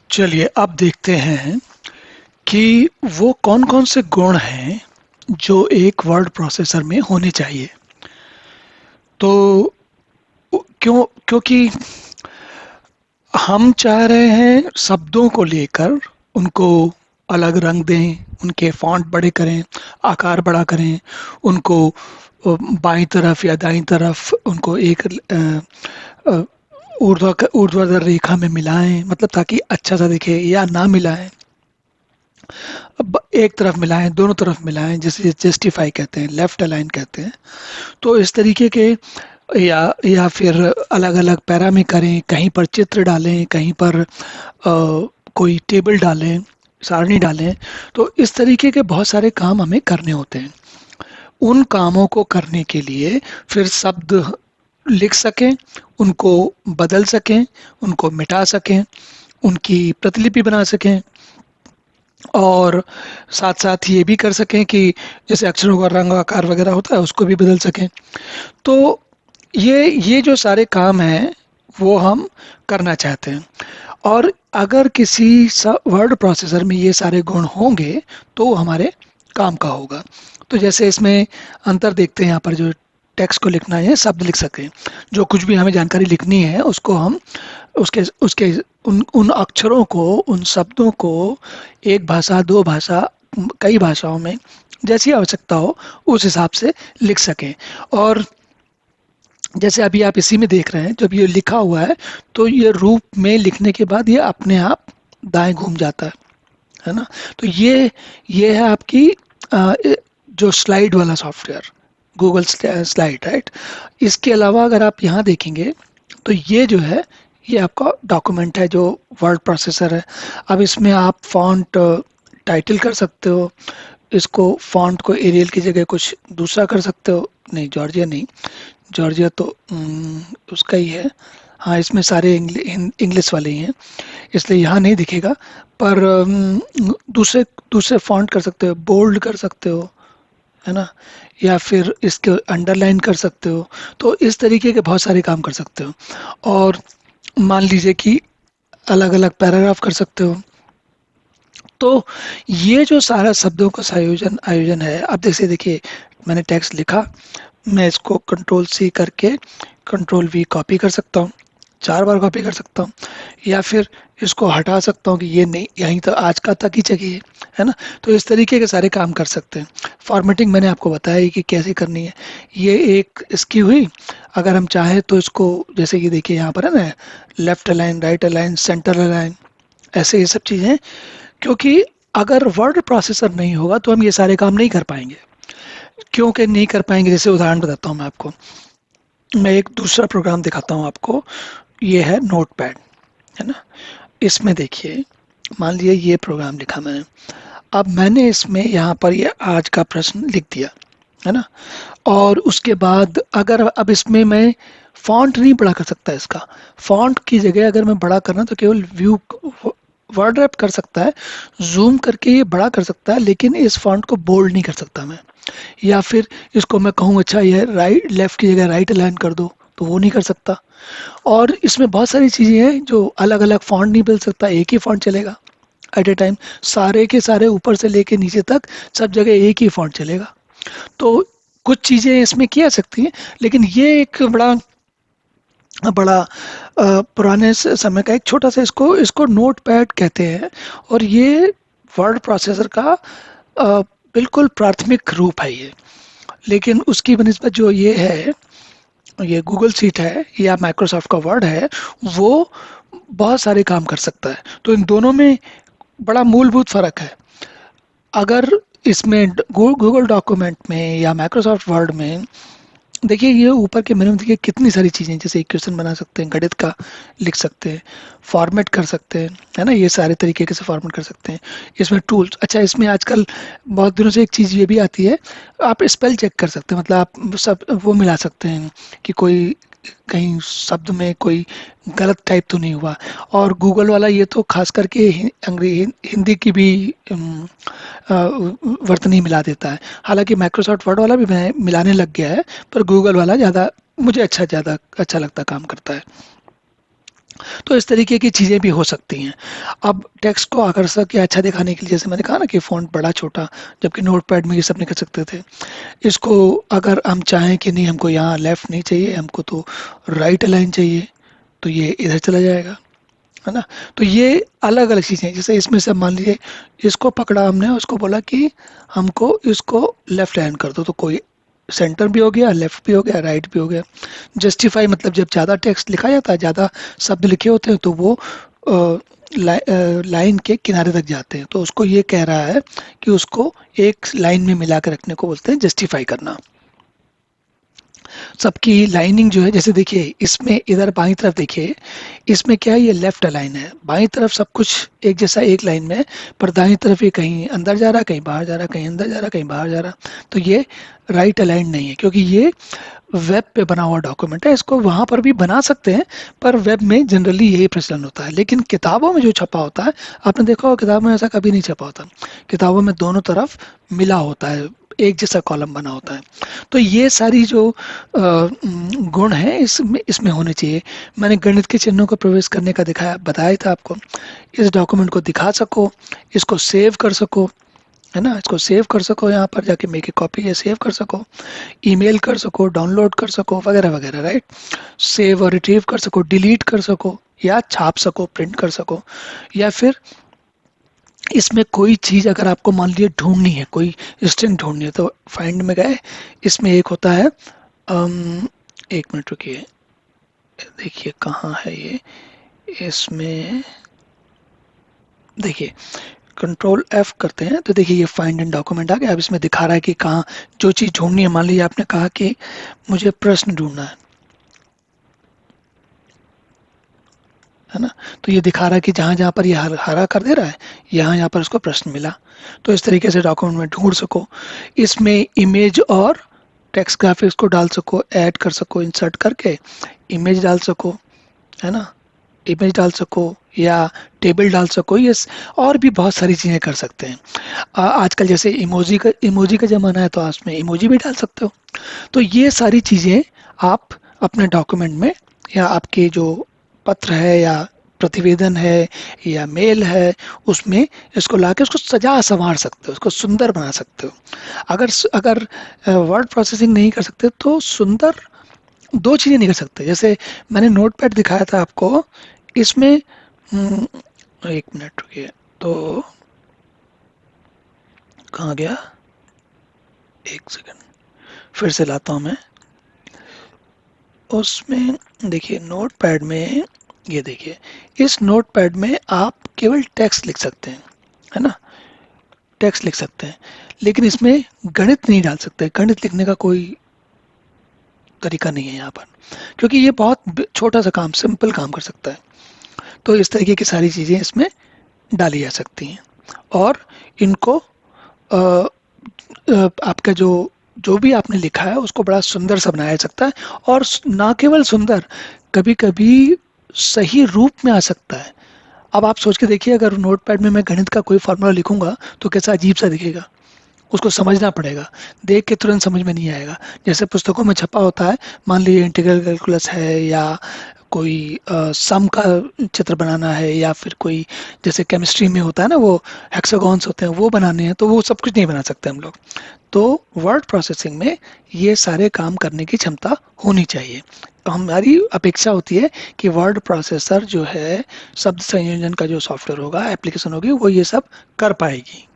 चलिए अब देखते हैं कि वो कौन-कौन से गुण हैं जो एक वर्ड प्रोसेसर में होने चाहिए। तो क्योंकि हम चाह रहे हैं शब्दों को लेकर उनको अलग रंग दें, उनके फ़ॉन्ट बड़े करें, आकार बड़ा करें, उनको बाईं तरफ या दाईं तरफ उनको एक अ, ऊर्ध्वाधर रेखा में मिलाएं, मतलब ताकि अच्छा सा दिखे, या ना मिलाएं, अब एक तरफ मिलाएं, दोनों तरफ मिलाएं, जिसे जस्टिफाई कहते हैं, लेफ्ट अलाइन कहते हैं। तो इस तरीके के या फिर अलग अलग पैरा में करें, कहीं पर चित्र डालें, कहीं पर कोई टेबल डालें, सारणी डालें। तो इस तरीके के बहुत सारे काम हमें करने होते हैं। उन कामों को करने के लिए फिर शब्द लिख सकें, उनको बदल सकें, उनको मिटा सकें, उनकी प्रतिलिपि बना सकें, और साथ-साथ ये भी कर सकें कि जैसे अक्षरों का रंग, आकार वगैरह होता है, उसको भी बदल सकें। तो ये जो सारे काम हैं, वो हम करना चाहते हैं। और अगर किसी वर्ड प्रोसेसर में ये सारे गुण होंगे, तो वो हमारे काम का होगा। तो जैसे इसमें अंतर देखते हैं, यहाँ पर जो टेक्स्ट को लिखना है, शब्द लिख सकें। जो कुछ भी हमें जानकारी लिखनी है, उसको हम उसके उसके उन उन अक्षरों को, उन शब्दों को एक भाषा, दो भाषा, कई भाषाओं में जैसी आवश्यकता हो, उस हिसाब से लिख सकें। और जैसे अभी आप इसी में देख रहे हैं, जब ये लिखा हुआ है, तो ये रूप में लिखने के बाद ये अपने आप दाएं घूम जाता है ना? तो ये है आपकी जो स्लाइड वाला सॉफ्टवेयर, गूगल स्लाइड, राइट? इसके अलावा अगर आप यहाँ देखेंगे, तो ये जो है, ये आपका डॉक्यूमेंट है जो वर्ड प्रोसेसर है। अब इसमें आप फॉन्ट टाइटल कर सकते हो, इसको फॉन्ट को एरियल की जगह कुछ दूसरा कर सकते हो। नहीं, जॉर्जिया नहीं, जॉर्जिया तो उसका ही है। हाँ, इसमें सारे इंग्लिश वाले ही हैं, इसलिए यहाँ नहीं दिखेगा। पर दूसरे दूसरे फॉन्ट कर सकते हो, बोल्ड कर सकते हो, है ना? या फिर इसके अंडरलाइन कर सकते हो। तो इस तरीके के बहुत सारे काम कर सकते हो। और मान लीजिए कि अलग अलग पैराग्राफ कर सकते हो। तो ये जो सारा शब्दों का संयोजन आयोजन है, अब जैसे देखिए, मैंने टेक्स्ट लिखा, मैं इसको कंट्रोल सी करके कंट्रोल वी कॉपी कर सकता हूँ, 4 बार कॉपी कर सकता हूँ, या फिर इसको हटा सकता हूँ कि ये नहीं, यहीं तक आज का तक ही चाहिए, है ना? तो इस तरीके के सारे काम कर सकते हैं। फॉर्मेटिंग मैंने आपको बताया ही कि कैसे करनी है। ये एक इसकी हुई। अगर हम चाहें तो इसको, जैसे कि देखिए यहाँ पर है ना, left align, right align, centre align, ऐसे ये सब चीज़ें। क्योंकि अगर वर्ड प्रोसेसर नहीं होगा तो हम ये सारे काम नहीं कर पाएंगे। क्योंकि नहीं कर पाएंगे, जैसे उदाहरण बताता हूँ मैं आपको। मैं एक दूसरा प्रोग्राम दिखाता हूँ आपको। ये है नोटपैड, है ना? इसमें देखिए, मान लीजिए ये प्रोग्राम लिखा मैंने। अब मैंने इसमें यहाँ पर ये आज का प्रश्न लिख दिया, है ना? और उसके बाद अगर अब इसमें मैं फॉन्ट नहीं बड़ा कर सकता, इसका फॉन्ट की जगह अगर मैं बड़ा करना तो केवल व्यू वर्ड रैप कर सकता है, जूम करके ये बड़ा कर सकता है, लेकिन इस फॉन्ट को बोल्ड नहीं कर सकता मैं। या फिर इसको मैं कहूँ अच्छा ये राइट, लेफ्ट की जगह राइट अलाइन कर दो, तो वो नहीं कर सकता। और इसमें बहुत सारी चीज़ें हैं जो अलग अलग फॉन्ट नहीं बदल सकता, एक ही फॉन्ट चलेगा एट ए टाइम। सारे के सारे ऊपर से लेके नीचे तक सब जगह एक ही फॉन्ट चलेगा। तो कुछ चीज़ें इसमें की जा सकती हैं, लेकिन ये एक बड़ा बड़ा पुराने समय का एक छोटा सा, इसको इसको नोटपैड कहते हैं। और ये वर्ड प्रोसेसर का बिल्कुल प्राथमिक रूप है ये। लेकिन उसकी बनिस्बत जो ये है, ये गूगल शीट है या माइक्रोसॉफ्ट का वर्ड है, वो बहुत सारे काम कर सकता है। तो इन दोनों में बड़ा मूलभूत फ़र्क है। अगर इसमें गूगल डॉक्यूमेंट में या माइक्रोसॉफ्ट वर्ड में देखिए, ये ऊपर के मेनू में देखिए कितनी सारी चीज़ें, जैसे इक्वेशन बना सकते हैं, गणित का लिख सकते हैं, फॉर्मेट कर सकते हैं, है ना? ये सारे तरीके से फॉर्मेट कर सकते हैं। इसमें टूल्स, अच्छा इसमें आजकल बहुत दिनों से एक चीज़ ये भी आती है, आप स्पेल चेक कर सकते हैं। मतलब आप सब वो मिला सकते हैं कि कोई कहीं शब्द में कोई गलत टाइप तो नहीं हुआ। और गूगल वाला ये तो खास करके हिंदी की भी वर्तनी मिला देता है। हालांकि माइक्रोसॉफ्ट वर्ड वाला भी मिलाने लग गया है, पर गूगल वाला ज़्यादा मुझे ज़्यादा अच्छा लगता, काम करता है। तो इस तरीके की चीज़ें भी हो सकती हैं। अब टेक्स्ट को आकर्षक या अच्छा दिखाने के लिए जैसे मैंने कहा ना कि फ़ॉन्ट बड़ा छोटा, जबकि नोटपैड में ये सब नहीं कर सकते थे। इसको अगर हम चाहें कि नहीं हमको यहाँ लेफ्ट नहीं चाहिए, हमको तो राइट अलाइन चाहिए, तो ये इधर चला जाएगा, है ना? तो ये अलग-अलग चीज़ें हैं। जैसे इसमें से मान लीजिए इसको पकड़ा हमने, उसको बोला कि हमको इसको लेफ्ट अलाइन कर दो, तो कोई सेंटर भी हो गया, लेफ्ट भी हो गया, राइट भी हो गया। जस्टिफाई मतलब जब ज़्यादा टेक्स्ट लिखा जाता है, ज़्यादा शब्द लिखे होते हैं, तो वो लाइन के किनारे तक जाते हैं, तो उसको ये कह रहा है कि उसको एक लाइन में मिला के रखने को बोलते हैं जस्टिफाई करना। सबकी लाइनिंग जो है, जैसे देखिए इसमें इधर बाईं तरफ देखिए, इसमें क्या है, ये लेफ्ट अलाइन है, बाईं तरफ सब कुछ एक जैसा एक लाइन में है, पर दाईं तरफ ये कहीं अंदर जा रहा, कहीं बाहर जा रहा, कहीं अंदर जा रहा, कहीं बाहर जा रहा, तो ये राइट अलाइन नहीं है, क्योंकि ये वेब पे बना हुआ डॉक्यूमेंट है। इसको वहां पर भी बना सकते हैं, पर वेब में जनरली यही प्रचलन होता है। लेकिन किताबों में जो छपा होता है, आपने देखा होगा किताब में ऐसा कभी नहीं छपा होता, किताबों में दोनों तरफ मिला होता है, एक जैसा कॉलम बना होता है। तो ये सारी जो गुण है इसमें इसमें होने चाहिए। मैंने गणित के चिन्हों को प्रवेश करने का दिखाया, बताया था आपको। इस डॉक्यूमेंट को दिखा सको, इसको सेव कर सको, है ना? इसको सेव कर सको, यहाँ पर जाके मेक ए कॉपी या सेव कर सको, ईमेल कर सको, डाउनलोड कर सको, वगैरह वगैरह, राइट? सेव और रिट्रीव कर सको, डिलीट कर सको, या छाप सको, प्रिंट कर सको, या फिर इसमें कोई चीज़ अगर आपको मान लीजिए ढूंढनी है, कोई स्ट्रिंग ढूंढनी है, तो फाइंड में गए, इसमें एक होता है एक मिनट रुकिए, देखिए कहाँ है ये, इसमें देखिए कंट्रोल एफ करते हैं तो देखिए ये फाइंड इन डॉक्यूमेंट आ गया। अब इसमें दिखा रहा है कि कहाँ जो चीज़ ढूंढनी है, मान लीजिए आपने कहा कि मुझे प्रश्न ढूंढना है ना? तो ये दिखा रहा है कि जहाँ जहाँ पर ये हरा कर दे रहा है, यहाँ यहाँ पर उसको प्रश्न मिला। तो इस तरीके से डॉक्यूमेंट में ढूंढ सको, इसमें इमेज और टेक्स्ट ग्राफिक्स को डाल सको, ऐड कर सको, इंसर्ट करके इमेज डाल सको, है ना? इमेज डाल सको या टेबल डाल सको, ये और भी बहुत सारी चीज़ें कर सकते हैं। आजकल जैसे इमोजी का ज़माना है, तो आप उसमें इमोजी भी डाल सकते हो। तो ये सारी चीज़ें आप अपने डॉक्यूमेंट में, या आपके जो पत्र है या प्रतिवेदन है या मेल है, उसमें इसको लाके उसको सजा संवार सकते हो, उसको सुंदर बना सकते हो। अगर अगर वर्ड प्रोसेसिंग नहीं कर सकते तो सुंदर दो चीज़ें नहीं कर सकते। जैसे मैंने नोटपैड दिखाया था आपको, इसमें एक मिनट रुकिए, तो कहाँ गया, एक सेकंड फिर से लाता हूँ मैं। उसमें देखिए नोटपैड में, ये देखिए इस नोटपैड में आप केवल टेक्स्ट लिख सकते हैं, है ना? टेक्स्ट लिख सकते हैं, लेकिन इसमें गणित नहीं डाल सकते। गणित लिखने का कोई तरीका नहीं है यहाँ पर, क्योंकि ये बहुत छोटा सा काम, सिंपल काम कर सकता है। तो इस तरीके की सारी चीज़ें इसमें डाली जा सकती हैं, और इनको आपका जो जो भी आपने लिखा है उसको बड़ा सुंदर सा बनाया जा सकता है, और ना केवल सुंदर, कभी कभी सही रूप में आ सकता है। अब आप सोच के देखिए, अगर नोटपैड में मैं गणित का कोई फार्मूला लिखूंगा तो कैसा अजीब सा दिखेगा, उसको समझना पड़ेगा, देख के तुरंत समझ में नहीं आएगा। जैसे पुस्तकों में छपा होता है, मान लीजिए इंटीग्रल कैलकुलस है, या कोई सम का चित्र बनाना है, या फिर कोई जैसे केमिस्ट्री में होता है ना, वो हेक्सागॉन्स होते हैं, वो बनाने हैं, तो वो सब कुछ नहीं बना सकते हम लोग। तो वर्ड प्रोसेसिंग में ये सारे काम करने की क्षमता होनी चाहिए। तो हमारी अपेक्षा होती है कि वर्ड प्रोसेसर जो है, शब्द संयोजन का जो सॉफ्टवेयर होगा, एप्लीकेशन होगी, वो ये सब कर पाएगी।